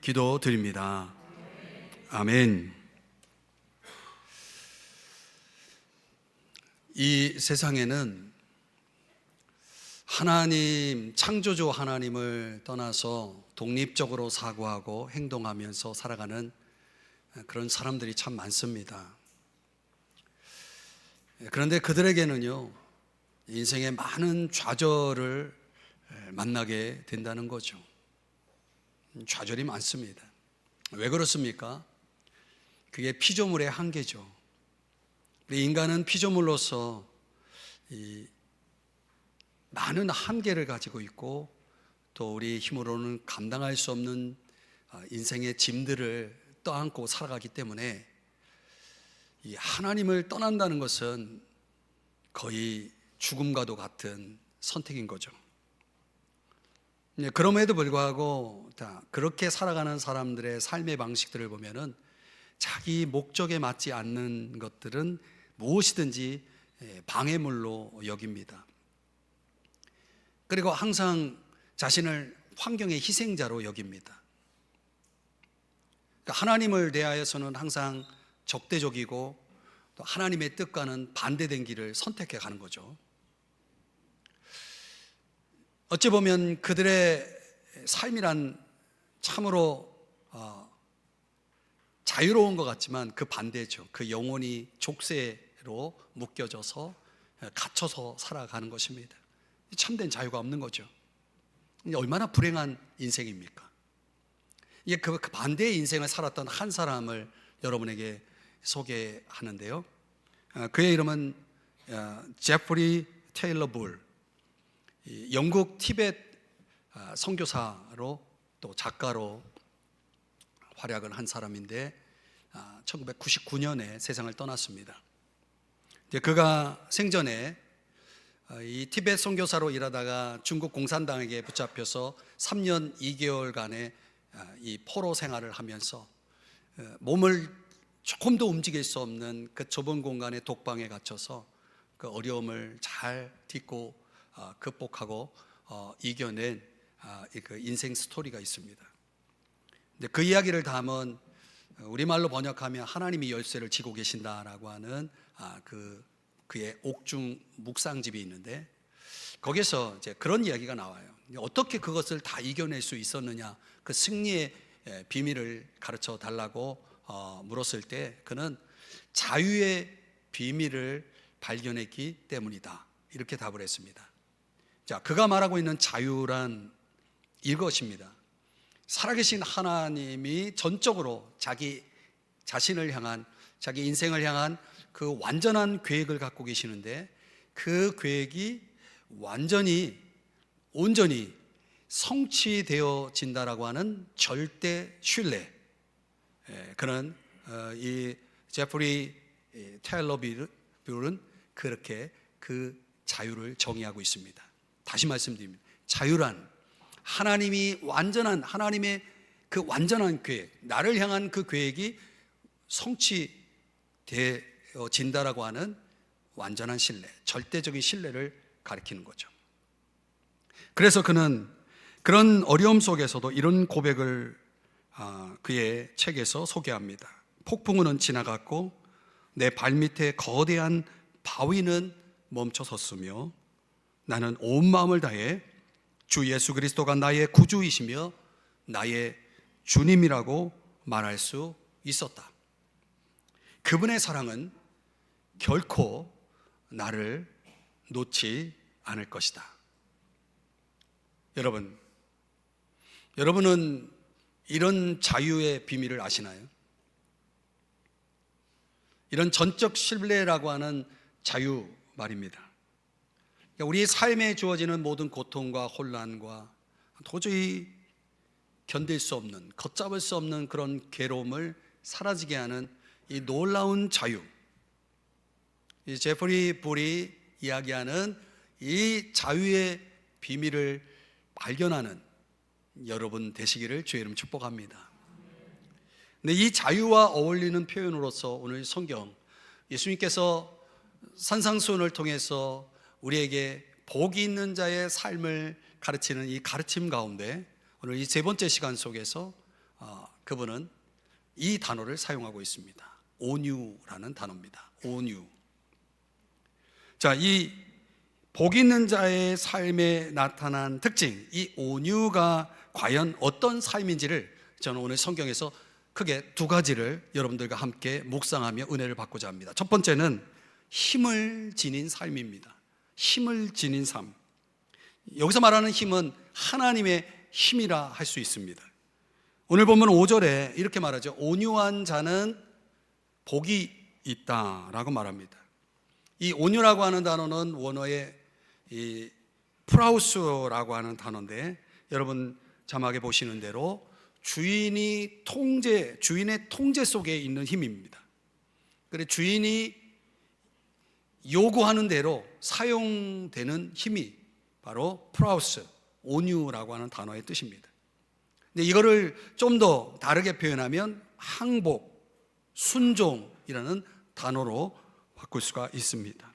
기도드립니다. 아멘. 이 세상에는 하나님, 창조주 하나님을 떠나서 독립적으로 사고하고 행동하면서 살아가는 그런 사람들이 참 많습니다. 그런데 그들에게는요, 인생의 많은 좌절을 만나게 된다는 거죠. 좌절이 많습니다. 왜 그렇습니까? 그게 피조물의 한계죠. 인간은 피조물로서 이 많은 한계를 가지고 있고, 또 우리 힘으로는 감당할 수 없는 인생의 짐들을 떠안고 살아가기 때문에 이 하나님을 떠난다는 것은 거의 죽음과도 같은 선택인 거죠. 그럼에도 불구하고 그렇게 살아가는 사람들의 삶의 방식들을 보면은 자기 목적에 맞지 않는 것들은 무엇이든지 방해물로 여깁니다. 그리고 항상 자신을 환경의 희생자로 여깁니다. 그러니까 하나님을 대하여서는 항상 적대적이고 또 하나님의 뜻과는 반대된 길을 선택해 가는 거죠. 어찌 보면 그들의 삶이란 참으로 자유로운 것 같지만 그 반대죠. 그 영혼이 족쇄로 묶여져서 갇혀서 살아가는 것입니다. 참된 자유가 없는 거죠. 얼마나 불행한 인생입니까? 이게 그 반대의 인생을 살았던 한 사람을 여러분에게 소개하는데요. 그의 이름은 제프리 테일러 불, 영국 티벳 선교사로 또 작가로 활약을 한 사람인데 1999년에 세상을 떠났습니다. 그가 생전에 이 티벳 선교사로 일하다가 중국 공산당에게 붙잡혀서 3년 2개월간의 이 포로 생활을 하면서 몸을 조금도 움직일 수 없는 그 좁은 공간의 독방에 갇혀서 그 어려움을 잘 딛고 극복하고 이겨낸 그 인생 스토리가 있습니다. 근데 그 이야기를 담은 우리말로 번역하면 하나님이 열쇠를 쥐고 계신다라고 하는 그의 옥중 묵상집이 있는데 거기서 이제 그런 이야기가 나와요. 어떻게 그것을 다 이겨낼 수 있었느냐, 그 승리의 비밀을 가르쳐 달라고 물었을 때 그는 자유의 비밀을 발견했기 때문이다, 이렇게 답을 했습니다. 자, 그가 말하고 있는 자유란 이것입니다. 살아계신 하나님이 전적으로 자기 자신을 향한, 자기 인생을 향한 그 완전한 계획을 갖고 계시는데 그 계획이 완전히 온전히 성취되어진다라고 하는 절대 신뢰. 그는 이 제프리 테일러 불은 그렇게 그 자유를 정의하고 있습니다. 다시 말씀드립니다. 자유란 하나님이 완전한, 하나님의 그 완전한 계획, 나를 향한 그 계획이 성취되어진다라고 하는 완전한 신뢰, 절대적인 신뢰를 가리키는 거죠. 그래서 그는 그런 어려움 속에서도 이런 고백을 그의 책에서 소개합니다. 폭풍우는 지나갔고 내 발밑에 거대한 바위는 멈춰섰으며 나는 온 마음을 다해 주 예수 그리스도가 나의 구주이시며 나의 주님이라고 말할 수 있었다. 그분의 사랑은 결코 나를 놓지 않을 것이다. 여러분은 이런 자유의 비밀을 아시나요? 이런 전적 신뢰라고 하는 자유 말입니다. 우리 삶에 주어지는 모든 고통과 혼란과 도저히 견딜 수 없는, 걷잡을 수 없는 그런 괴로움을 사라지게 하는 이 놀라운 자유, 이 제프리 불이 이야기하는 이 자유의 비밀을 발견하는 여러분 되시기를 주의 이름 축복합니다. 근데 이 자유와 어울리는 표현으로서 오늘 성경, 예수님께서 산상수훈을 통해서 우리에게 복이 있는 자의 삶을 가르치는 이 가르침 가운데 오늘 이 세 번째 시간 속에서 그분은 이 단어를 사용하고 있습니다. 온유라는 단어입니다. 온유. 자, 이 복 있는 자의 삶에 나타난 특징, 이 온유가 과연 어떤 삶인지를 저는 오늘 성경에서 크게 두 가지를 여러분들과 함께 묵상하며 은혜를 받고자 합니다. 첫 번째는 힘을 지닌 삶입니다. 힘을 지닌 삶. 여기서 말하는 힘은 하나님의 힘이라 할 수 있습니다. 오늘 본문 5절에 이렇게 말하죠. 온유한 자는 복이 있다라고 말합니다. 이 온유라고 하는 단어는 원어의 이 프라우스라고 하는 단어인데, 여러분 자막에 보시는 대로 주인의 통제 속에 있는 힘입니다. 그래, 주인이 요구하는 대로 사용되는 힘이 바로 프라우스, 온유라고 하는 단어의 뜻입니다. 근데 이거를 좀 더 다르게 표현하면 항복, 순종이라는 단어로 바꿀 수가 있습니다.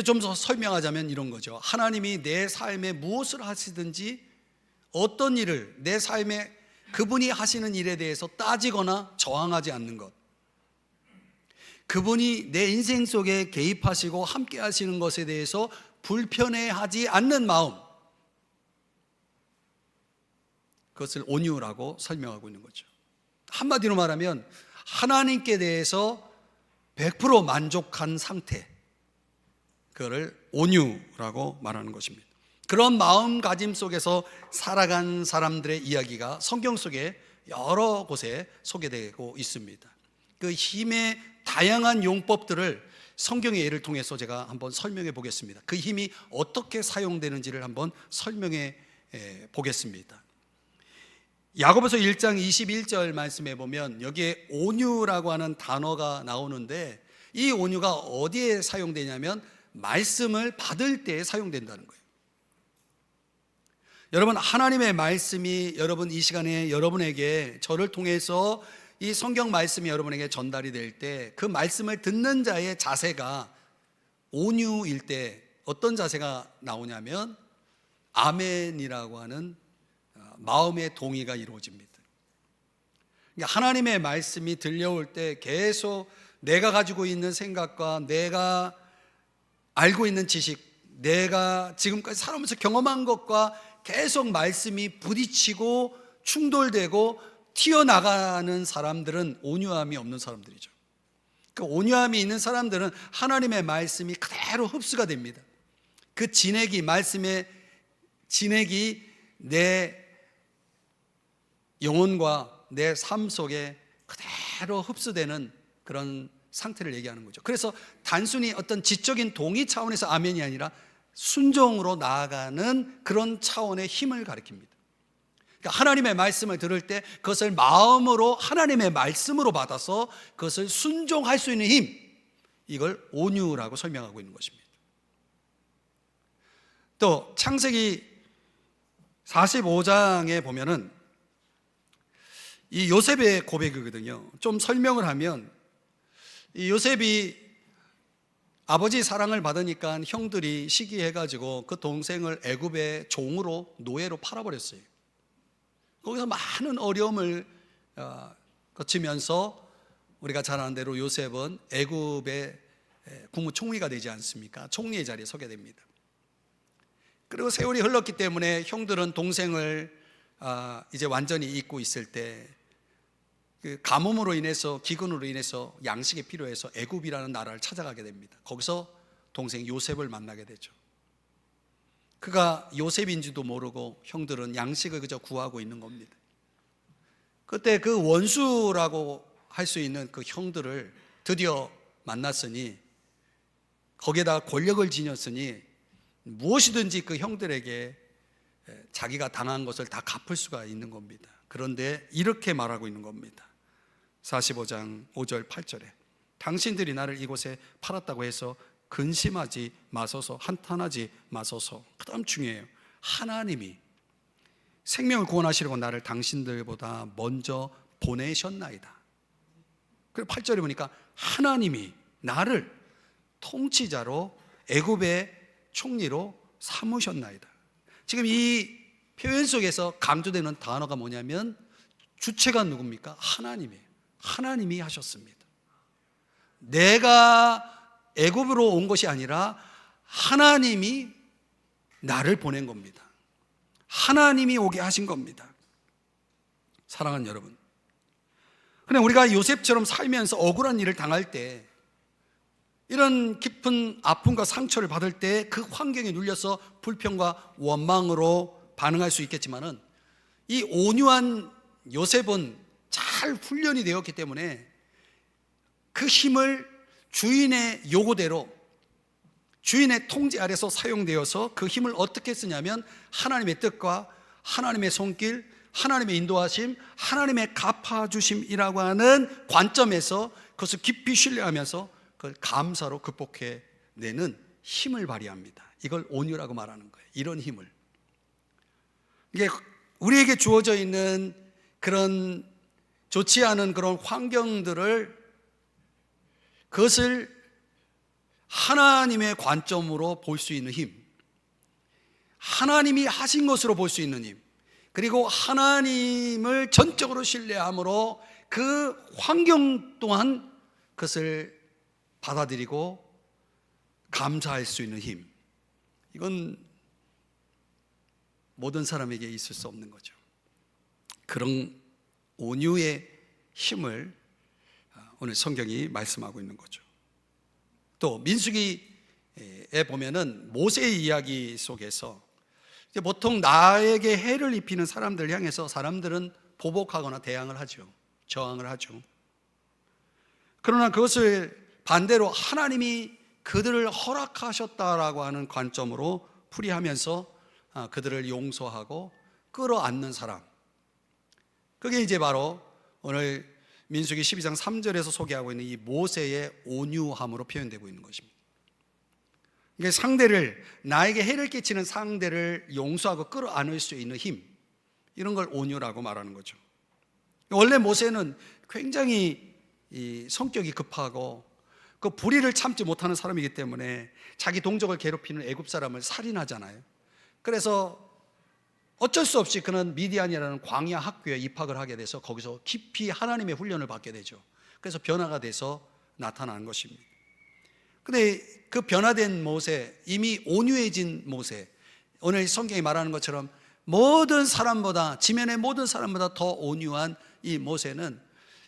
좀 더 설명하자면 이런 거죠. 하나님이 내 삶에 무엇을 하시든지 어떤 일을 내 삶에 그분이 하시는 일에 대해서 따지거나 저항하지 않는 것, 그분이 내 인생 속에 개입하시고 함께 하시는 것에 대해서 불편해하지 않는 마음, 그것을 온유라고 설명하고 있는 거죠. 한마디로 말하면 하나님께 대해서 100% 만족한 상태, 그거를 온유라고 말하는 것입니다. 그런 마음가짐 속에서 살아간 사람들의 이야기가 성경 속에 여러 곳에 소개되고 있습니다. 그 힘의 다양한 용법들을 성경의 예를 통해서 제가 한번 설명해 보겠습니다. 그 힘이 어떻게 사용되는지를 한번 설명해 보겠습니다. 야고보서 1장 21절 말씀해 보면 여기에 온유라고 하는 단어가 나오는데, 이 온유가 어디에 사용되냐면 말씀을 받을 때에 사용된다는 거예요. 여러분, 하나님의 말씀이 여러분 이 시간에 여러분에게, 저를 통해서 이 성경 말씀이 여러분에게 전달이 될 때 그 말씀을 듣는 자의 자세가 온유일 때 어떤 자세가 나오냐면 아멘이라고 하는 마음의 동의가 이루어집니다. 그러니까 하나님의 말씀이 들려올 때 계속 내가 가지고 있는 생각과 내가 알고 있는 지식, 내가 지금까지 살아오면서 경험한 것과 계속 말씀이 부딪히고 충돌되고 튀어나가는 사람들은 온유함이 없는 사람들이죠. 그 온유함이 있는 사람들은 하나님의 말씀이 그대로 흡수가 됩니다. 그 진액이, 말씀의 진액이 내 영혼과 내 삶 속에 그대로 흡수되는 그런 상태를 얘기하는 거죠. 그래서 단순히 어떤 지적인 동의 차원에서 아멘이 아니라 순종으로 나아가는 그런 차원의 힘을 가리킵니다. 그러니까 하나님의 말씀을 들을 때 그것을 마음으로 하나님의 말씀으로 받아서 그것을 순종할 수 있는 힘, 이걸 온유라고 설명하고 있는 것입니다. 또 창세기 45장에 보면은 이 요셉의 고백이거든요. 좀 설명을 하면, 이 요셉이 아버지 사랑을 받으니까 형들이 시기해가지고 그 동생을 애굽의 종으로, 노예로 팔아버렸어요. 거기서 많은 어려움을 거치면서 우리가 잘 아는 대로 요셉은 애굽의 국무총리가 되지 않습니까? 총리의 자리에 서게 됩니다. 그리고 세월이 흘렀기 때문에 형들은 동생을 이제 완전히 잊고 있을 때 그 가뭄으로 인해서, 기근으로 인해서 양식이 필요해서 애굽이라는 나라를 찾아가게 됩니다. 거기서 동생 요셉을 만나게 되죠. 그가 요셉인지도 모르고 형들은 양식을 그저 구하고 있는 겁니다. 그때 그 원수라고 할 수 있는 그 형들을 드디어 만났으니, 거기에다 권력을 지녔으니 무엇이든지 그 형들에게 자기가 당한 것을 다 갚을 수가 있는 겁니다. 그런데 이렇게 말하고 있는 겁니다. 45장 5절 8절에 당신들이 나를 이곳에 팔았다고 해서 근심하지 마소서, 한탄하지 마소서. 그 다음 중요해요. 하나님이 생명을 구원하시려고 나를 당신들보다 먼저 보내셨나이다. 그리고 8절에 보니까 하나님이 나를 통치자로 애굽의 총리로 삼으셨나이다. 지금 이 표현 속에서 강조되는 단어가 뭐냐면 주체가 누굽니까? 하나님이에요. 하나님이 하셨습니다. 내가 애굽으로 온 것이 아니라 하나님이 나를 보낸 겁니다. 하나님이 오게 하신 겁니다. 사랑하는 여러분, 그냥 우리가 요셉처럼 살면서 억울한 일을 당할 때, 이런 깊은 아픔과 상처를 받을 때 그 환경에 눌려서 불평과 원망으로 반응할 수 있겠지만은, 이 온유한 요셉은 잘 훈련이 되었기 때문에 그 힘을 주인의 요구대로, 주인의 통제 아래서 사용되어서 그 힘을 어떻게 쓰냐면 하나님의 뜻과 하나님의 손길, 하나님의 인도하심, 하나님의 갚아주심이라고 하는 관점에서 그것을 깊이 신뢰하면서 그걸 감사로 극복해내는 힘을 발휘합니다. 이걸 온유라고 말하는 거예요. 이런 힘을. 이게 우리에게 주어져 있는 그런 좋지 않은 그런 환경들을, 그것을 하나님의 관점으로 볼 수 있는 힘, 하나님이 하신 것으로 볼 수 있는 힘, 그리고 하나님을 전적으로 신뢰함으로 그 환경 또한 그것을 받아들이고 감사할 수 있는 힘, 이건 모든 사람에게 있을 수 없는 거죠. 그런 온유의 힘을 오늘 성경이 말씀하고 있는 거죠. 또 민수기에 보면은 모세의 이야기 속에서 보통 나에게 해를 입히는 사람들을 향해서 사람들은 보복하거나 대항을 하죠. 저항을 하죠. 그러나 그것을 반대로 하나님이 그들을 허락하셨다라고 하는 관점으로 풀이하면서 그들을 용서하고 끌어안는 사람, 그게 이제 바로 오늘 민수기 12장 3절에서 소개하고 있는 이 모세의 온유함으로 표현되고 있는 것입니다. 이게 상대를, 나에게 해를 끼치는 상대를 용서하고 끌어안을 수 있는 힘, 이런 걸 온유라고 말하는 거죠. 원래 모세는 굉장히 성격이 급하고 그 불의를 참지 못하는 사람이기 때문에 자기 동족을 괴롭히는 애굽 사람을 살인하잖아요. 그래서 어쩔 수 없이 그는 미디안이라는 광야 학교에 입학을 하게 돼서 거기서 깊이 하나님의 훈련을 받게 되죠. 그래서 변화가 돼서 나타나는 것입니다. 근데 그 변화된 모세, 이미 온유해진 모세, 오늘 성경이 말하는 것처럼 모든 사람보다, 지면의 모든 사람보다 더 온유한 이 모세는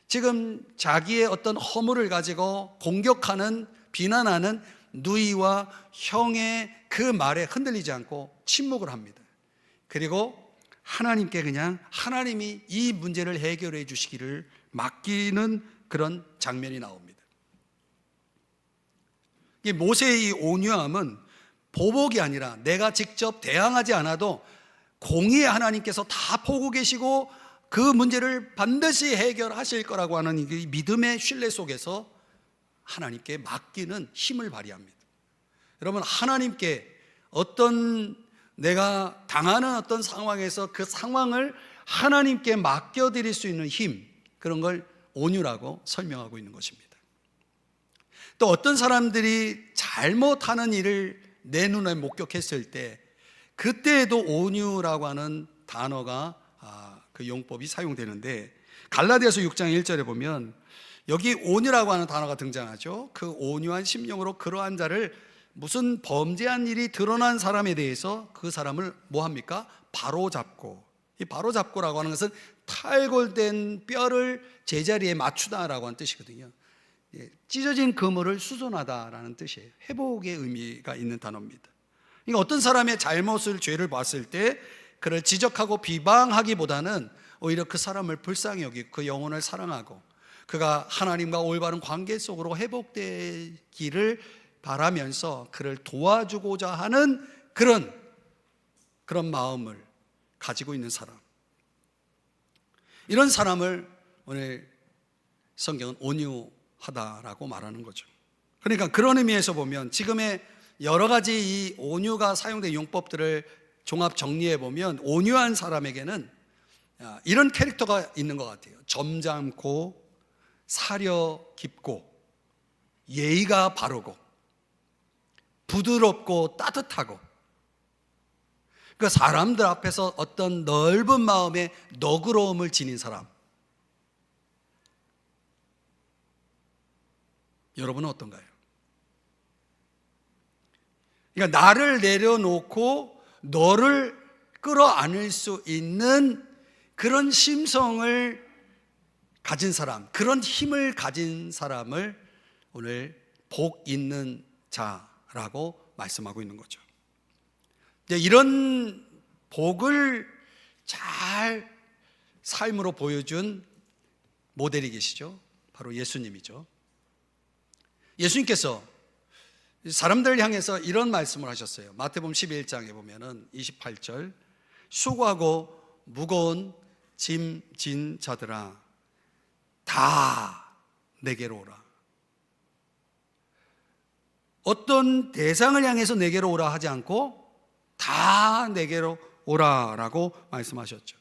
지금 자기의 어떤 허물을 가지고 공격하는, 비난하는 누이와 형의 그 말에 흔들리지 않고 침묵을 합니다. 그리고 하나님께 그냥 하나님이 이 문제를 해결해 주시기를 맡기는 그런 장면이 나옵니다. 이 모세의 이 온유함은 보복이 아니라 내가 직접 대항하지 않아도 공의의 하나님께서 다 보고 계시고 그 문제를 반드시 해결하실 거라고 하는 이 믿음의 신뢰 속에서 하나님께 맡기는 힘을 발휘합니다. 여러분, 하나님께 내가 당하는 어떤 상황에서 그 상황을 하나님께 맡겨드릴 수 있는 힘, 그런 걸 온유라고 설명하고 있는 것입니다. 또 어떤 사람들이 잘못하는 일을 내 눈에 목격했을 때, 그때에도 온유라고 하는 단어가, 그 용법이 사용되는데, 갈라디아서 6장 1절에 보면 여기 온유라고 하는 단어가 등장하죠. 그 온유한 심령으로 그러한 자를, 무슨 범죄한 일이 드러난 사람에 대해서 그 사람을 뭐 합니까? 바로잡고, 이 바로잡고라고 하는 것은 탈골된 뼈를 제자리에 맞추다라고 하는 뜻이거든요. 찢어진 그물을 수선하다라는 뜻이에요. 회복의 의미가 있는 단어입니다. 그러니까 어떤 사람의 잘못을, 죄를 봤을 때 그를 지적하고 비방하기보다는 오히려 그 사람을 불쌍히 여기고 그 영혼을 사랑하고 그가 하나님과 올바른 관계 속으로 회복되기를 바라면서 그를 도와주고자 하는 그런 마음을 가지고 있는 사람, 이런 사람을 오늘 성경은 온유하다라고 말하는 거죠. 그러니까 그런 의미에서 보면 지금의 여러 가지 이 온유가 사용된 용법들을 종합 정리해 보면 온유한 사람에게는 이런 캐릭터가 있는 것 같아요. 점잖고 사려 깊고 예의가 바르고 부드럽고 따뜻하고, 그 사람들 앞에서 어떤 넓은 마음의 너그러움을 지닌 사람, 여러분은 어떤가요? 그러니까 나를 내려놓고 너를 끌어안을 수 있는 그런 심성을 가진 사람, 그런 힘을 가진 사람을 오늘 복 있는 자라고 말씀하고 있는 거죠. 이런 복을 잘 삶으로 보여준 모델이 계시죠. 바로 예수님이죠. 예수님께서 사람들을 향해서 이런 말씀을 하셨어요. 마태복음 11장에 보면은 28절, 수고하고 무거운 짐 진 자들아 다 내게로 오라. 어떤 대상을 향해서 내게로 오라 하지 않고 다 내게로 오라라고 말씀하셨죠.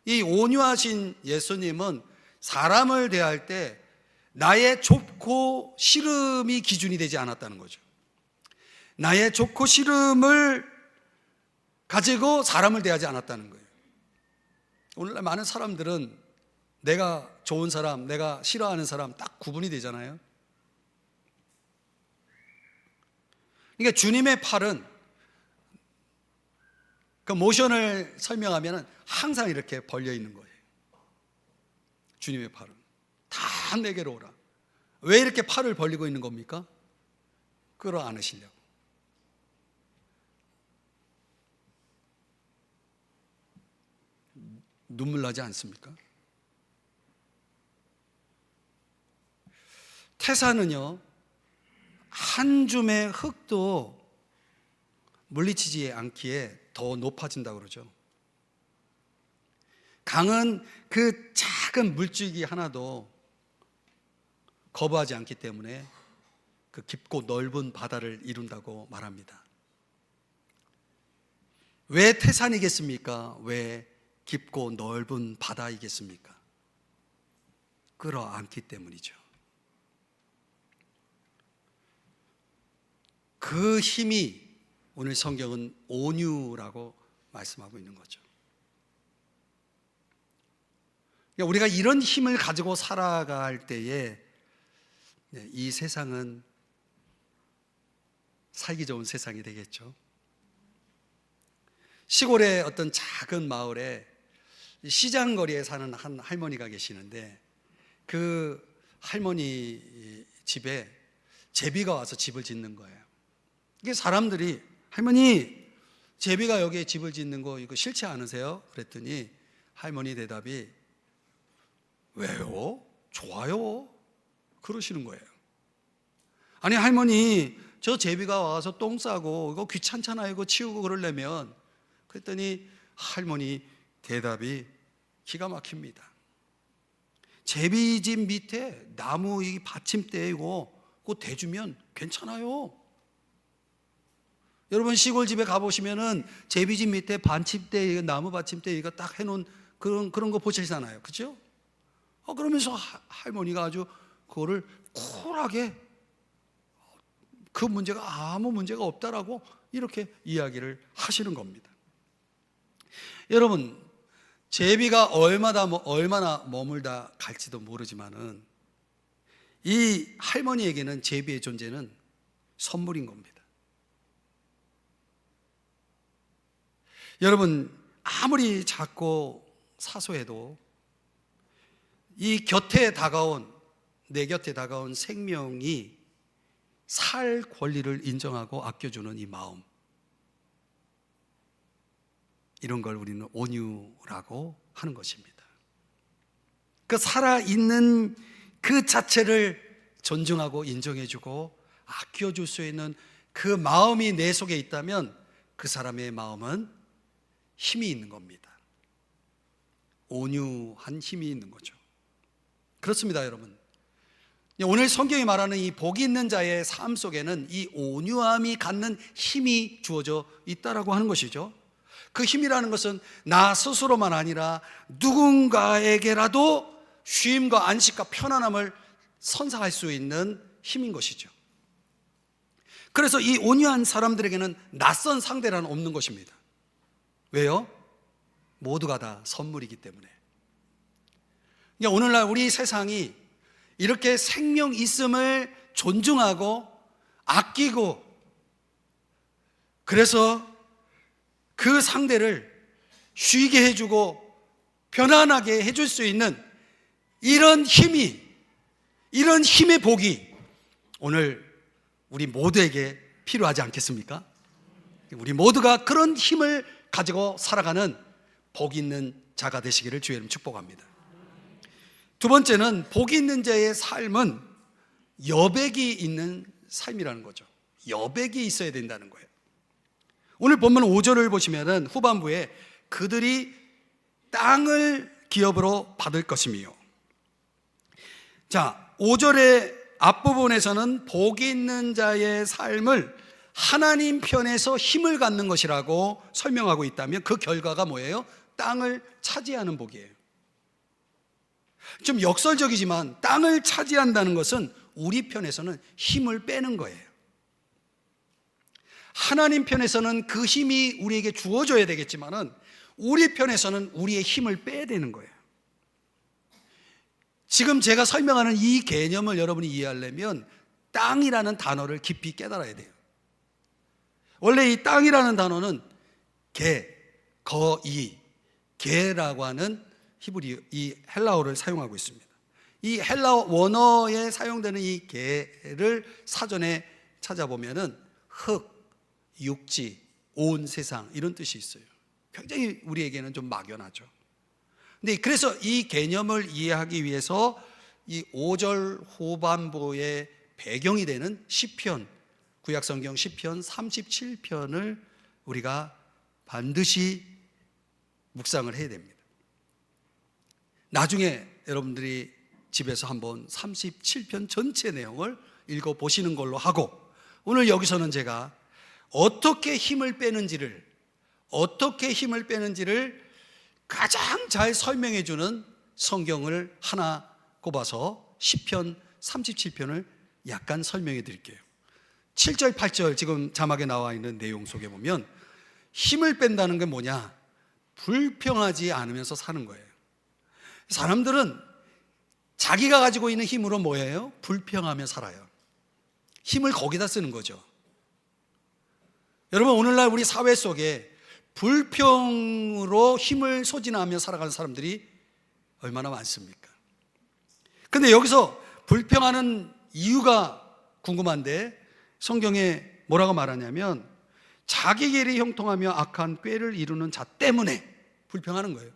이 온유하신 예수님은 사람을 대할 때 나의 좋고 싫음이 기준이 되지 않았다는 거죠. 나의 좋고 싫음을 가지고 사람을 대하지 않았다는 거예요. 오늘날 많은 사람들은 내가 좋은 사람, 내가 싫어하는 사람 딱 구분이 되잖아요. 그러니까 주님의 팔은 그 모션을 설명하면 항상 이렇게 벌려 있는 거예요. 주님의 팔은 다 내게로 오라. 왜 이렇게 팔을 벌리고 있는 겁니까? 끌어안으시려고. 눈물 나지 않습니까? 태산은요, 한 줌의 흙도 물리치지 않기에 더 높아진다고 그러죠. 강은 그 작은 물줄기 하나도 거부하지 않기 때문에 그 깊고 넓은 바다를 이룬다고 말합니다. 왜 태산이겠습니까? 왜 깊고 넓은 바다이겠습니까? 끌어안기 때문이죠. 그 힘이 오늘 성경은 온유라고 말씀하고 있는 거죠. 그러니까 우리가 이런 힘을 가지고 살아갈 때에 이 세상은 살기 좋은 세상이 되겠죠. 시골의 어떤 작은 마을에 시장 거리에 사는 한 할머니가 계시는데 그 할머니 집에 제비가 와서 집을 짓는 거예요. 이게 사람들이 할머니 제비가 여기에 집을 짓는 거 이거 싫지 않으세요? 그랬더니 할머니 대답이 왜요? 좋아요. 그러시는 거예요. 아니 할머니 저 제비가 와서 똥 싸고 이거 귀찮잖아요. 이거 치우고 그러려면. 그랬더니 할머니 대답이 기가 막힙니다. 제비집 밑에 나무 이 받침대 이거 그거 대주면 괜찮아요. 여러분 시골집에 가보시면은 제비집 밑에 받침대 나무 받침대 이거 딱 해놓은 그런 거 보시잖아요. 그렇죠? 그러면서 할머니가 아주 그거를 쿨하게 그 문제가 아무 문제가 없다라고 이렇게 이야기를 하시는 겁니다. 여러분 제비가 얼마나 머물다 갈지도 모르지만은 이 할머니에게는 제비의 존재는 선물인 겁니다. 여러분 아무리 작고 사소해도 이 내 곁에 다가온 생명이 살 권리를 인정하고 아껴주는 이 마음, 이런 걸 우리는 온유라고 하는 것입니다. 그 살아있는 그 자체를 존중하고 인정해주고 아껴줄 수 있는 그 마음이 내 속에 있다면 그 사람의 마음은 힘이 있는 겁니다. 온유한 힘이 있는 거죠. 그렇습니다, 여러분. 오늘 성경이 말하는 이 복이 있는 자의 삶 속에는 이 온유함이 갖는 힘이 주어져 있다라고 하는 것이죠. 그 힘이라는 것은 나 스스로만 아니라 누군가에게라도 쉼과 안식과 편안함을 선사할 수 있는 힘인 것이죠. 그래서 이 온유한 사람들에게는 낯선 상대라는 없는 것입니다. 왜요? 모두가 다 선물이기 때문에. 오늘날 우리 세상이 이렇게 생명 있음을 존중하고 아끼고, 그래서 그 상대를 쉬게 해주고 편안하게 해줄 수 있는 이런 힘의 복이 오늘 우리 모두에게 필요하지 않겠습니까? 우리 모두가 그런 힘을 가지고 살아가는 복 있는 자가 되시기를 주의 이름 축복합니다. 두 번째는 복 있는 자의 삶은 여백이 있는 삶이라는 거죠. 여백이 있어야 된다는 거예요. 오늘 본문 5절을 보시면은 후반부에 그들이 땅을 기업으로 받을 것이며, 자, 5절의 앞부분에서는 복이 있는 자의 삶을 하나님 편에서 힘을 갖는 것이라고 설명하고 있다면 그 결과가 뭐예요? 땅을 차지하는 복이에요. 좀 역설적이지만 땅을 차지한다는 것은 우리 편에서는 힘을 빼는 거예요. 하나님 편에서는 그 힘이 우리에게 주어져야 되겠지만은 우리 편에서는 우리의 힘을 빼야 되는 거예요. 지금 제가 설명하는 이 개념을 여러분이 이해하려면 땅이라는 단어를 깊이 깨달아야 돼요. 원래 이 땅이라는 단어는 개, 거이, 개라고 하는 히브리, 이 헬라어를 사용하고 있습니다. 이 헬라어 원어에 사용되는 이 개를 사전에 찾아보면은 흙, 육지, 온 세상 이런 뜻이 있어요. 굉장히 우리에게는 좀 막연하죠. 근데 그래서 이 개념을 이해하기 위해서 이 5절 후반부의 배경이 되는 시편, 구약성경 시편 37편을 우리가 반드시 묵상을 해야 됩니다. 나중에 여러분들이 집에서 한번 37편 전체 내용을 읽어보시는 걸로 하고, 오늘 여기서는 제가 어떻게 힘을 빼는지를 가장 잘 설명해 주는 성경을 하나 꼽아서 시편 37편을 약간 설명해 드릴게요. 7절, 8절 지금 자막에 나와 있는 내용 속에 보면 힘을 뺀다는 게 뭐냐? 불평하지 않으면서 사는 거예요. 사람들은 자기가 가지고 있는 힘으로 뭐예요? 불평하며 살아요. 힘을 거기다 쓰는 거죠. 여러분, 오늘날 우리 사회 속에 불평으로 힘을 소진하며 살아가는 사람들이 얼마나 많습니까? 근데 여기서 불평하는 이유가 궁금한데 성경에 뭐라고 말하냐면 자기 길이 형통하며 악한 꾀를 이루는 자 때문에 불평하는 거예요.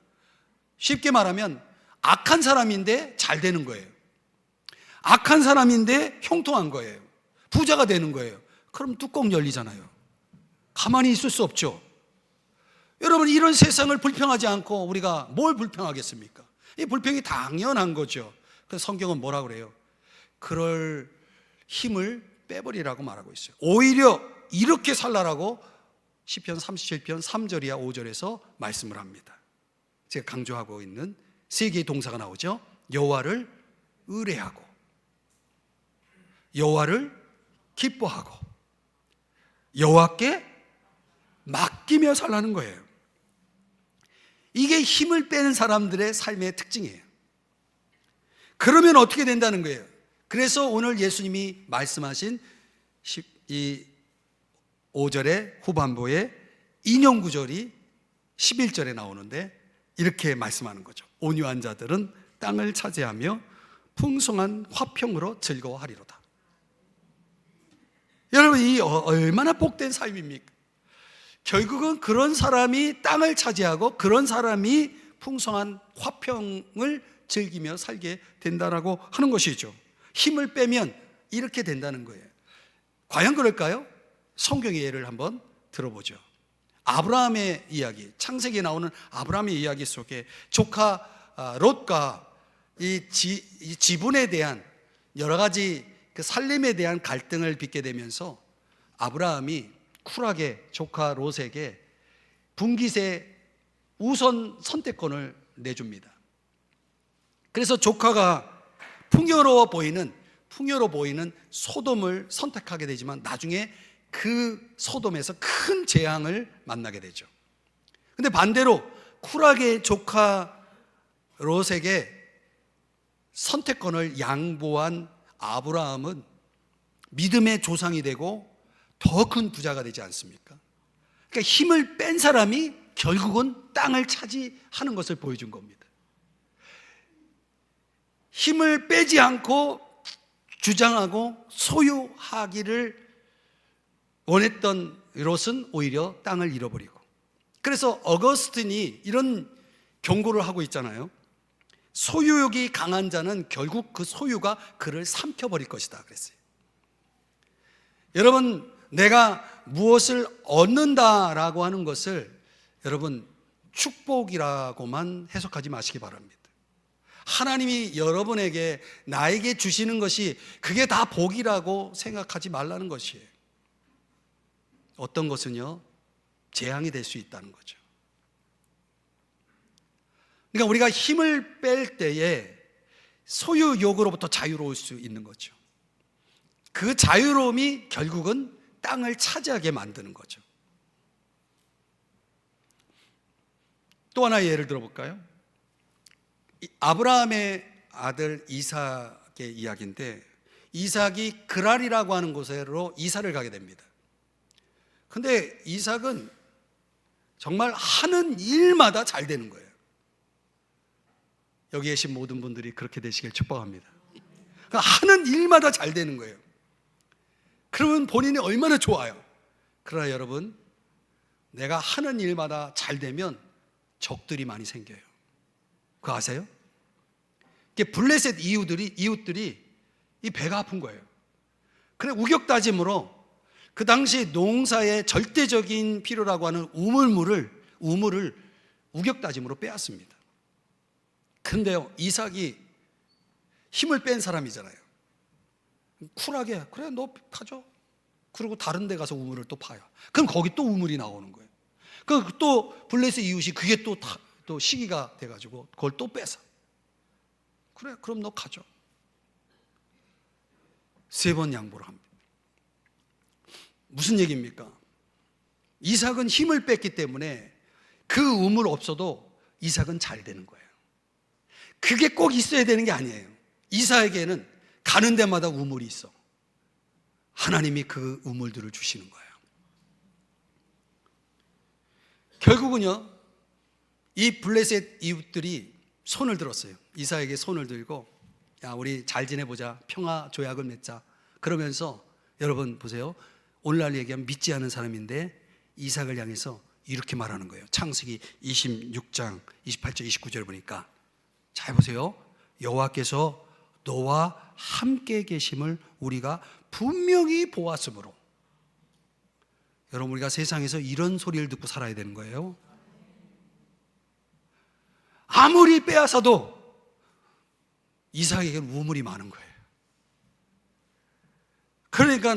쉽게 말하면 악한 사람인데 잘 되는 거예요. 악한 사람인데 형통한 거예요. 부자가 되는 거예요. 그럼 뚜껑 열리잖아요. 가만히 있을 수 없죠. 여러분, 이런 세상을 불평하지 않고 우리가 뭘 불평하겠습니까? 이 불평이 당연한 거죠. 그래서 성경은 뭐라고 그래요? 그럴 힘을 빼버리라고 말하고 있어요. 오히려 이렇게 살라라고 시편 37편 3절이야 5절에서 말씀을 합니다. 제가 강조하고 있는 세 개의 동사가 나오죠. 여호와를 의뢰하고, 여호와를 기뻐하고, 여호와께 맡기며 살라는 거예요. 이게 힘을 빼는 사람들의 삶의 특징이에요. 그러면 어떻게 된다는 거예요? 그래서 오늘 예수님이 말씀하신 이 5절의 후반부에 인용 구절이 11절에 나오는데 이렇게 말씀하는 거죠. 온유한 자들은 땅을 차지하며 풍성한 화평으로 즐거워하리로다. 여러분, 이 얼마나 복된 삶입니까? 결국은 그런 사람이 땅을 차지하고 그런 사람이 풍성한 화평을 즐기며 살게 된다라고 하는 것이죠. 힘을 빼면 이렇게 된다는 거예요. 과연 그럴까요? 성경의 예를 한번 들어보죠. 아브라함의 이야기, 창세기에 나오는 아브라함의 이야기 속에 조카 롯과 이 지분에 대한 여러 가지 그 살림에 대한 갈등을 빚게 되면서 아브라함이 쿨하게 조카 롯에게 분깃의 우선 선택권을 내줍니다. 그래서 조카가 풍요로워 보이는 소돔을 선택하게 되지만 나중에 그 소돔에서 큰 재앙을 만나게 되죠. 근데 반대로 쿨하게 조카 롯에게 선택권을 양보한 아브라함은 믿음의 조상이 되고 더 큰 부자가 되지 않습니까? 그러니까 힘을 뺀 사람이 결국은 땅을 차지하는 것을 보여준 겁니다. 힘을 빼지 않고 주장하고 소유하기를 원했던 롯은 오히려 땅을 잃어버리고, 그래서 어거스틴이 이런 경고를 하고 있잖아요. 소유욕이 강한 자는 결국 그 소유가 그를 삼켜버릴 것이다 그랬어요. 여러분, 내가 무엇을 얻는다라고 하는 것을 여러분 축복이라고만 해석하지 마시기 바랍니다. 하나님이 여러분에게, 나에게 주시는 것이 그게 다 복이라고 생각하지 말라는 것이에요. 어떤 것은요, 재앙이 될 수 있다는 거죠. 그러니까 우리가 힘을 뺄 때에 소유욕으로부터 자유로울 수 있는 거죠. 그 자유로움이 결국은 땅을 차지하게 만드는 거죠. 또 하나의 예를 들어볼까요? 아브라함의 아들 이삭의 이야기인데, 이삭이 그랄이라고 하는 곳으로 이사를 가게 됩니다. 근데 이삭은 정말 하는 일마다 잘 되는 거예요. 여기 계신 모든 분들이 그렇게 되시길 축복합니다. 그러니까 하는 일마다 잘 되는 거예요. 그러면 본인이 얼마나 좋아요. 그러나 여러분, 내가 하는 일마다 잘 되면 적들이 많이 생겨요. 그거 아세요? 블레셋 이웃들이 이 배가 아픈 거예요. 그래 우격다짐으로 그 당시 농사의 절대적인 필요라고 하는 우물을 우격다짐으로 빼앗습니다. 근데요, 이삭이 힘을 뺀 사람이잖아요. 쿨하게, 그래 너 가져. 그리고 다른 데 가서 우물을 또 파요. 그럼 거기 또 우물이 나오는 거예요. 또 블레셋 이웃이 그게 또 시기가 돼가지고 그걸 또 뺏어. 그래, 그럼 너 가져. 3번 양보를 합니다. 무슨 얘기입니까? 이삭은 힘을 뺐기 때문에 그 우물 없어도 이삭은 잘 되는 거예요. 그게 꼭 있어야 되는 게 아니에요. 이삭에게는 가는 데마다 우물이 있어. 하나님이 그 우물들을 주시는 거예요. 결국은요, 이 블레셋 이웃들이 손을 들었어요. 이삭에게 손을 들고, 야, 우리 잘 지내보자, 평화 조약을 맺자. 그러면서 여러분 보세요, 오늘날 얘기하면 믿지 않은 사람인데 이삭을 향해서 이렇게 말하는 거예요. 창세기 26장 28절 29절 보니까, 잘 보세요. 여호와께서 너와 함께 계심을 우리가 분명히 보았으므로. 여러분, 우리가 세상에서 이런 소리를 듣고 살아야 되는 거예요. 아무리 빼앗아도 이삭에게는 우물이 많은 거예요. 그러니까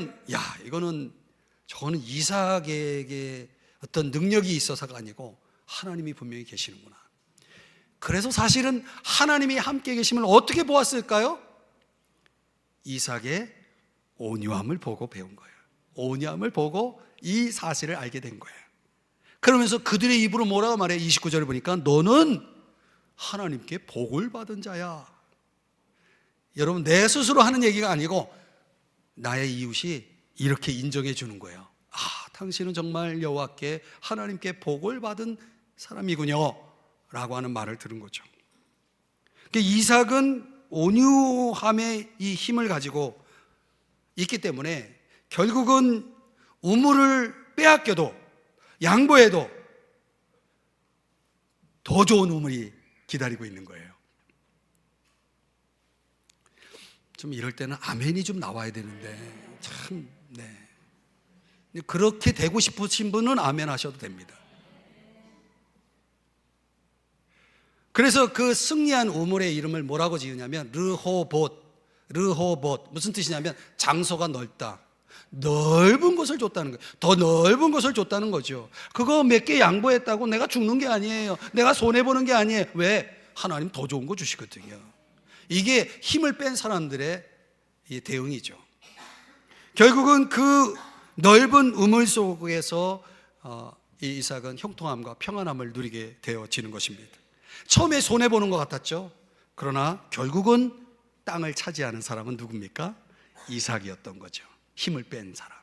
저거는 이삭에게 어떤 능력이 있어서가 아니고 하나님이 분명히 계시는구나. 그래서 사실은 하나님이 함께 계심을 어떻게 보았을까요? 이삭의 온유함을 보고 배운 거예요. 온유함을 보고 이 사실을 알게 된 거예요. 그러면서 그들의 입으로 뭐라고 말해요? 29절을 보니까 너는 하나님께 복을 받은 자야. 여러분, 내 스스로 하는 얘기가 아니고 나의 이웃이 이렇게 인정해 주는 거예요. 아, 당신은 정말 여호와께 하나님께 복을 받은 사람이군요 라고 하는 말을 들은 거죠. 이삭은 온유함의 이 힘을 가지고 있기 때문에 결국은 우물을 빼앗겨도, 양보해도 더 좋은 우물이 기다리고 있는 거예요. 좀 이럴 때는 아멘이 좀 나와야 되는데 참, 그렇게 되고 싶으신 분은 아멘 하셔도 됩니다. 그래서 그 승리한 우물의 이름을 뭐라고 지으냐면 르호봇. 무슨 뜻이냐면 장소가 넓다, 넓은 것을 줬다는 거예요. 더 넓은 것을 줬다는 거죠. 그거 몇 개 양보했다고 내가 죽는 게 아니에요. 내가 손해보는 게 아니에요. 왜? 하나님 더 좋은 거 주시거든요. 이게 힘을 뺀 사람들의 대응이죠. 결국은 그 넓은 우물 속에서 이 이삭은 형통함과 평안함을 누리게 되어지는 것입니다. 처음에 손해보는 것 같았죠. 그러나 결국은 땅을 차지하는 사람은 누굽니까? 이삭이었던 거죠. 힘을 뺀 사람.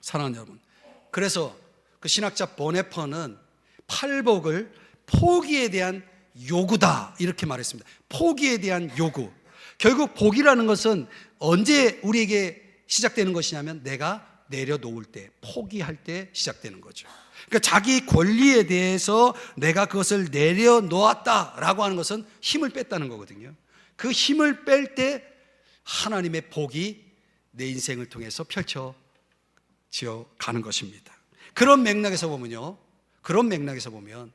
사랑하는 여러분, 그래서 그 신학자 보네퍼는 팔복을 포기에 대한 요구다 이렇게 말했습니다. 포기에 대한 요구. 결국 복이라는 것은 언제 우리에게 시작되는 것이냐면 내가 내려놓을 때, 포기할 때 시작되는 거죠. 그러니까 자기 권리에 대해서 내가 그것을 내려놓았다라고 하는 것은 힘을 뺐다는 거거든요. 그 힘을 뺄 때 하나님의 복이 내 인생을 통해서 펼쳐지어 가는 것입니다. 그런 맥락에서 보면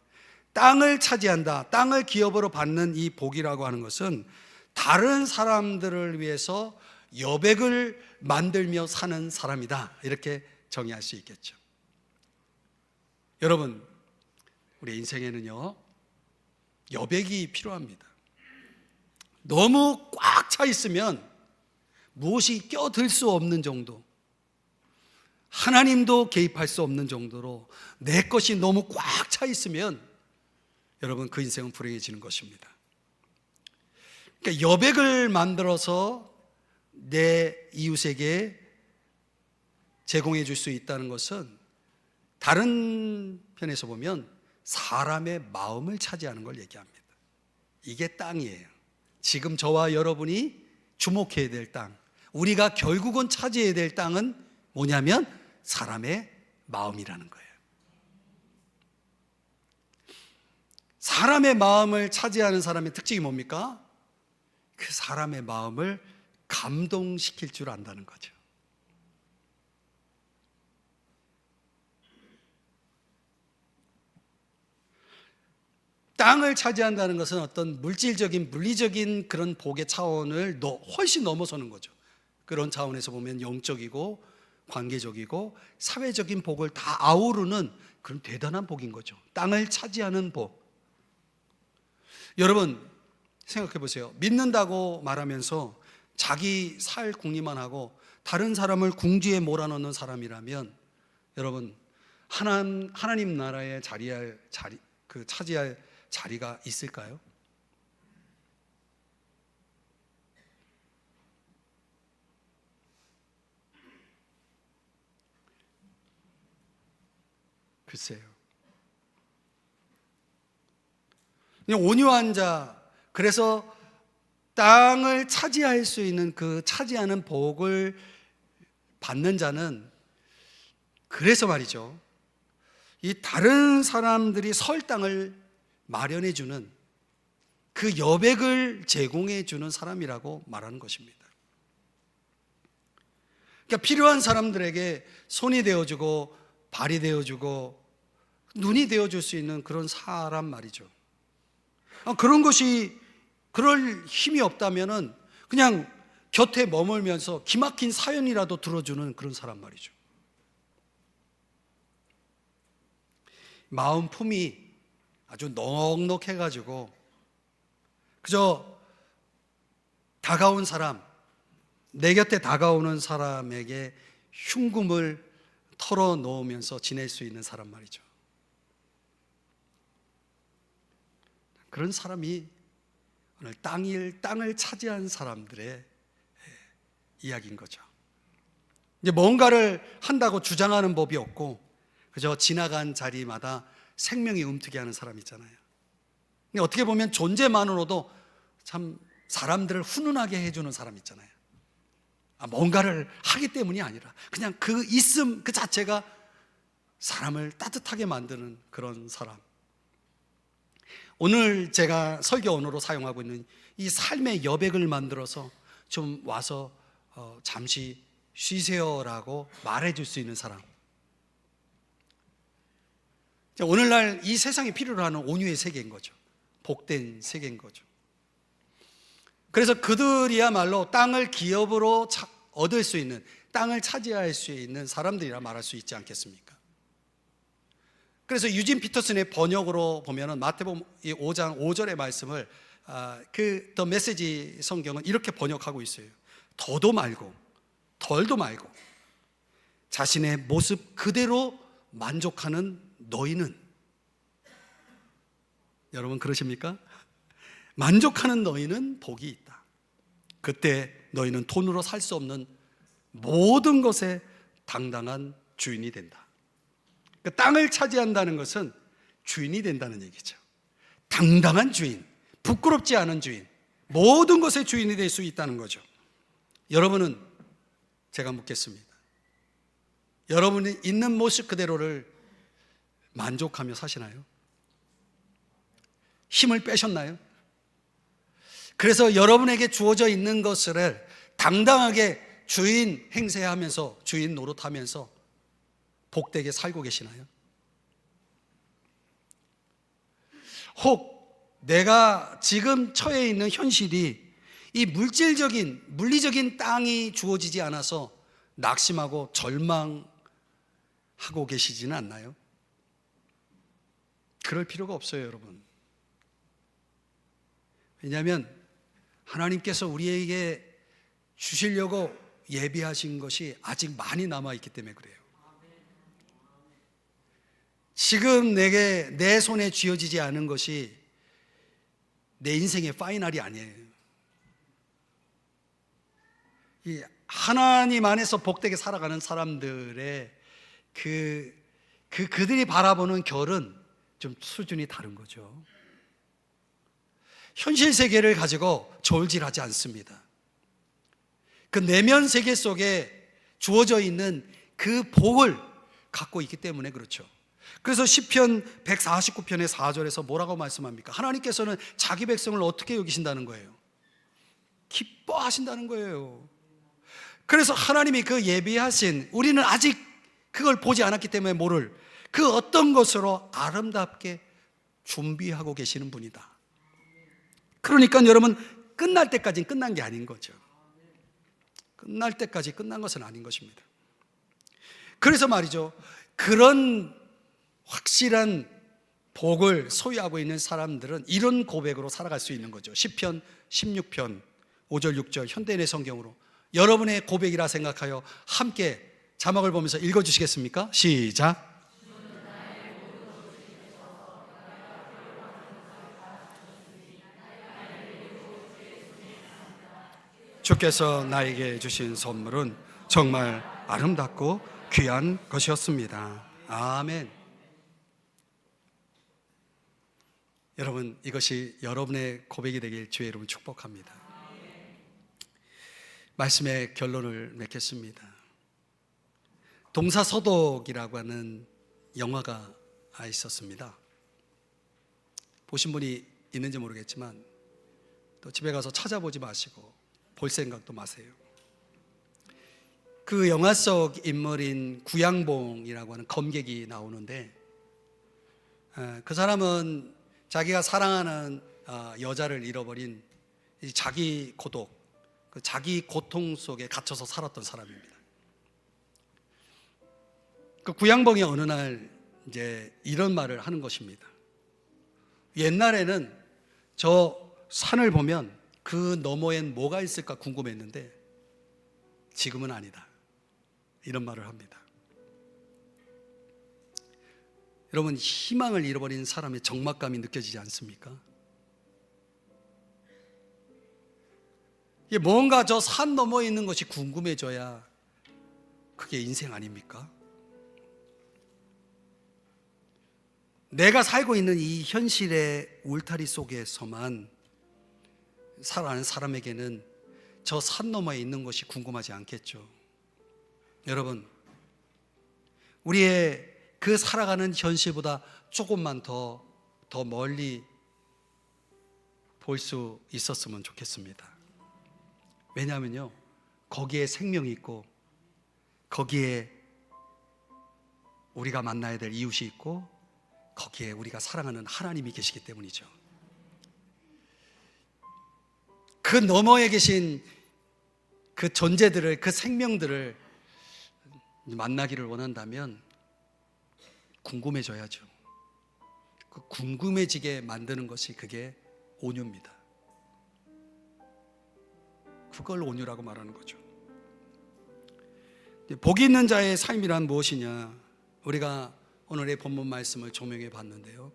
땅을 차지한다, 땅을 기업으로 받는 이 복이라고 하는 것은 다른 사람들을 위해서 여백을 만들며 사는 사람이다, 이렇게 정의할 수 있겠죠. 여러분, 우리 인생에는요 여백이 필요합니다. 너무 꽉 차 있으면 무엇이 껴들 수 없는 정도, 하나님도 개입할 수 없는 정도로 내 것이 너무 꽉 차 있으면 여러분 그 인생은 불행해지는 것입니다. 그러니까 여백을 만들어서 내 이웃에게 제공해 줄 수 있다는 것은 다른 편에서 보면 사람의 마음을 차지하는 걸 얘기합니다. 이게 땅이에요. 지금 저와 여러분이 주목해야 될 땅, 우리가 결국은 차지해야 될 땅은 뭐냐면 사람의 마음이라는 거예요. 사람의 마음을 차지하는 사람의 특징이 뭡니까? 그 사람의 마음을 감동시킬 줄 안다는 거죠. 땅을 차지한다는 것은 어떤 물질적인, 물리적인 그런 복의 차원을 훨씬 넘어서는 거죠. 그런 차원에서 보면 영적이고 관계적이고 사회적인 복을 다 아우르는 그런 대단한 복인 거죠. 땅을 차지하는 복. 여러분 생각해 보세요. 믿는다고 말하면서 자기 살 궁리만 하고 다른 사람을 궁지에 몰아넣는 사람이라면 여러분 하나님 나라에 차지할 자리가 있을까요? 글쎄요. 온유한 자, 그래서 땅을 차지할 수 있는 그 차지하는 복을 받는 자는, 그래서 말이죠, 이 다른 사람들이 설 땅을 마련해 주는 그 여백을 제공해 주는 사람이라고 말하는 것입니다. 그러니까 필요한 사람들에게 손이 되어주고 발이 되어주고 눈이 되어줄 수 있는 그런 사람 말이죠. 그런 것이, 그럴 힘이 없다면은 그냥 곁에 머물면서 기막힌 사연이라도 들어주는 그런 사람 말이죠. 마음 품이 아주 넉넉해가지고 그저 다가온 사람, 내 곁에 다가오는 사람에게 흉금을 털어놓으면서 지낼 수 있는 사람 말이죠. 그런 사람이 오늘 땅을 차지한 사람들의 이야기인 거죠. 이제 뭔가를 한다고 주장하는 법이 없고 그저 지나간 자리마다 생명이 움트게 하는 사람 있잖아요. 근데 어떻게 보면 존재만으로도 참 사람들을 훈훈하게 해주는 사람 있잖아요. 뭔가를 하기 때문이 아니라 그냥 그 있음 그 자체가 사람을 따뜻하게 만드는 그런 사람. 오늘 제가 설교 언어로 사용하고 있는 이 삶의 여백을 만들어서 좀 와서 잠시 쉬세요라고 말해줄 수 있는 사람. 오늘날 이 세상이 필요로 하는 온유의 세계인 거죠. 복된 세계인 거죠. 그래서 그들이야말로 땅을 기업으로 얻을 수 있는, 땅을 차지할 수 있는 사람들이라 말할 수 있지 않겠습니까? 그래서 유진 피터슨의 번역으로 보면은 마태복음 5장 5절의 말씀을 더 메시지 성경은 이렇게 번역하고 있어요. 더도 말고 덜도 말고 자신의 모습 그대로 만족하는 너희는, 여러분 그러십니까? 만족하는 너희는 복이 있다. 그때 너희는 돈으로 살 수 없는 모든 것에 당당한 주인이 된다. 그 땅을 차지한다는 것은 주인이 된다는 얘기죠. 당당한 주인, 부끄럽지 않은 주인, 모든 것의 주인이 될 수 있다는 거죠. 여러분은, 제가 묻겠습니다, 여러분이 있는 모습 그대로를 만족하며 사시나요? 힘을 빼셨나요? 그래서 여러분에게 주어져 있는 것을 당당하게 주인 행세하면서, 주인 노릇하면서 복되게 살고 계시나요? 혹 내가 지금 처해 있는 현실이 이 물리적인 땅이 주어지지 않아서 낙심하고 절망하고 계시지는 않나요? 그럴 필요가 없어요, 여러분. 왜냐하면 하나님께서 우리에게 주시려고 예비하신 것이 아직 많이 남아있기 때문에 그래요. 지금 내 손에 쥐어지지 않은 것이 내 인생의 파이널이 아니에요. 이 하나님 안에서 복되게 살아가는 사람들의 그들이 바라보는 결은 좀 수준이 다른 거죠. 현실 세계를 가지고 저울질하지 않습니다. 그 내면 세계 속에 주어져 있는 그 복을 갖고 있기 때문에 그렇죠. 그래서 시편 149편의 4절에서 뭐라고 말씀합니까? 하나님께서는 자기 백성을 어떻게 여기신다는 거예요? 기뻐하신다는 거예요. 그래서 하나님이 그 예비하신, 우리는 아직 그걸 보지 않았기 때문에 모를 그 어떤 것으로 아름답게 준비하고 계시는 분이다. 그러니까 여러분, 끝날 때까지는 끝난 게 아닌 거죠. 끝날 때까지 끝난 것은 아닌 것입니다. 그래서 말이죠, 그런 확실한 복을 소유하고 있는 사람들은 이런 고백으로 살아갈 수 있는 거죠. 시편 16편 5절 6절 현대인의 성경으로 여러분의 고백이라 생각하여 함께 자막을 보면서 읽어주시겠습니까? 시작. 주께서 나에게 주신 선물은 정말 아름답고 귀한 것이었습니다. 아멘. 여러분, 이것이 여러분의 고백이 되길 주의 이름으로 축복합니다. 말씀의 결론을 맺겠습니다. 동사서독이라고 하는 영화가 있었습니다. 보신 분이 있는지 모르겠지만 또 집에 가서 찾아보지 마시고 볼 생각도 마세요. 그 영화 속 인물인 구양봉이라고 하는 검객이 나오는데, 그 사람은 자기가 사랑하는 여자를 잃어버린 자기 고독, 자기 고통 속에 갇혀서 살았던 사람입니다. 그 구양봉이 어느 날 이제 이런 말을 하는 것입니다. 옛날에는 저 산을 보면 그 너머엔 뭐가 있을까 궁금했는데 지금은 아니다. 이런 말을 합니다. 여러분, 희망을 잃어버린 사람의 적막감이 느껴지지 않습니까? 뭔가 저 산 너머에 있는 것이 궁금해져야 그게 인생 아닙니까? 내가 살고 있는 이 현실의 울타리 속에서만 살아가는 사람에게는 저 산 너머에 있는 것이 궁금하지 않겠죠. 여러분, 우리의 그 살아가는 현실보다 조금만 더 멀리 볼 수 있었으면 좋겠습니다. 왜냐하면요, 거기에 생명이 있고 거기에 우리가 만나야 될 이웃이 있고 거기에 우리가 사랑하는 하나님이 계시기 때문이죠. 그 너머에 계신 그 존재들을, 그 생명들을 만나기를 원한다면 궁금해져야죠. 그 궁금해지게 만드는 것이 그게 온유입니다. 그걸 온유라고 말하는 거죠. 복이 있는 자의 삶이란 무엇이냐? 우리가 오늘의 본문 말씀을 조명해 봤는데요,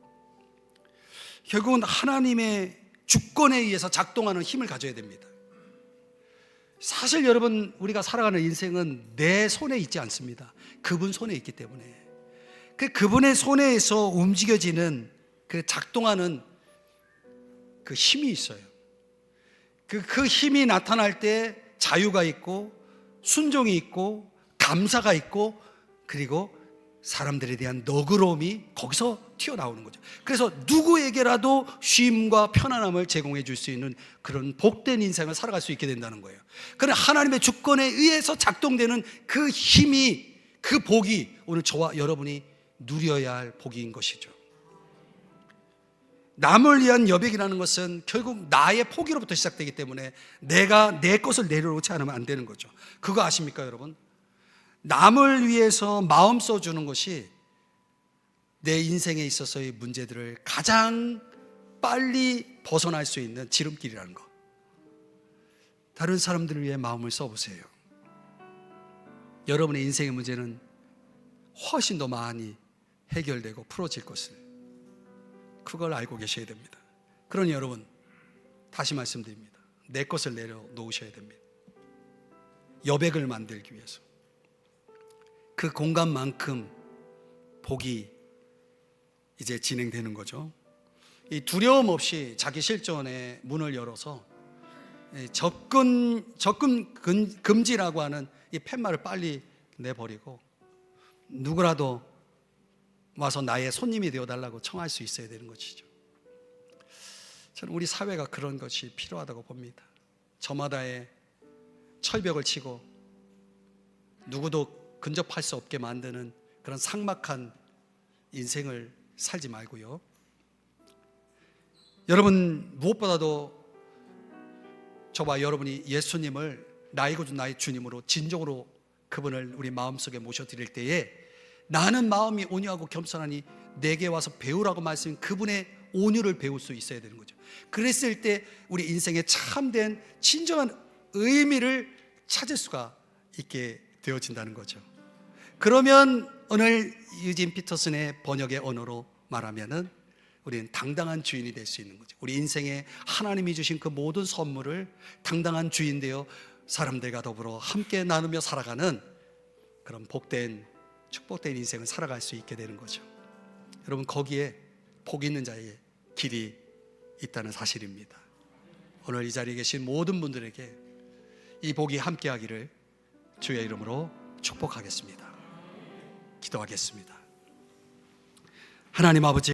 결국은 하나님의 주권에 의해서 작동하는 힘을 가져야 됩니다. 사실 여러분, 우리가 살아가는 인생은 내 손에 있지 않습니다. 그분 손에 있기 때문에 그분의 손에서 움직여지는 그 작동하는 그 힘이 있어요. 그 힘이 나타날 때 자유가 있고 순종이 있고 감사가 있고 그리고 사람들에 대한 너그러움이 거기서 튀어나오는 거죠. 그래서 누구에게라도 쉼과 편안함을 제공해 줄 수 있는 그런 복된 인생을 살아갈 수 있게 된다는 거예요. 그러나 하나님의 주권에 의해서 작동되는 그 힘이, 그 복이 오늘 저와 여러분이 누려야 할 복인 것이죠. 남을 위한 여백이라는 것은 결국 나의 포기로부터 시작되기 때문에 내가 내 것을 내려놓지 않으면 안 되는 거죠. 그거 아십니까 여러분? 남을 위해서 마음 써주는 것이 내 인생에 있어서의 문제들을 가장 빨리 벗어날 수 있는 지름길이라는 거. 다른 사람들을 위해 마음을 써보세요. 여러분의 인생의 문제는 훨씬 더 많이 해결되고 풀어질 것을, 그걸 알고 계셔야 됩니다. 그러니 여러분, 다시 말씀드립니다. 내 것을 내려놓으셔야 됩니다. 여백을 만들기 위해서. 그 공간만큼 복이 이제 진행되는 거죠. 이 두려움 없이 자기 실존의 문을 열어서 접근 금지라고 하는 이 팻말을 빨리 내버리고 누구라도 와서 나의 손님이 되어달라고 청할 수 있어야 되는 것이죠. 저는 우리 사회가 그런 것이 필요하다고 봅니다. 저마다의 철벽을 치고 누구도 근접할 수 없게 만드는 그런 삭막한 인생을 살지 말고요. 여러분, 무엇보다도 저와 여러분이 예수님을 나의 구주 나의 주님으로 진정으로 그분을 우리 마음속에 모셔드릴 때에 나는 마음이 온유하고 겸손하니 내게 와서 배우라고 말씀인 그분의 온유를 배울 수 있어야 되는 거죠. 그랬을 때 우리 인생의 참된 진정한 의미를 찾을 수가 있게 되어진다는 거죠. 그러면 오늘 유진 피터슨의 번역의 언어로 말하면은 우리는 당당한 주인이 될 수 있는 거죠. 우리 인생에 하나님이 주신 그 모든 선물을 당당한 주인 되어 사람들과 더불어 함께 나누며 살아가는 그런 복된 축복된 인생을 살아갈 수 있게 되는 거죠. 여러분, 거기에 복 있는 자의 길이 있다는 사실입니다. 오늘 이 자리에 계신 모든 분들에게 이 복이 함께하기를 주의 이름으로 축복하겠습니다. 기도하겠습니다. 하나님 아버지,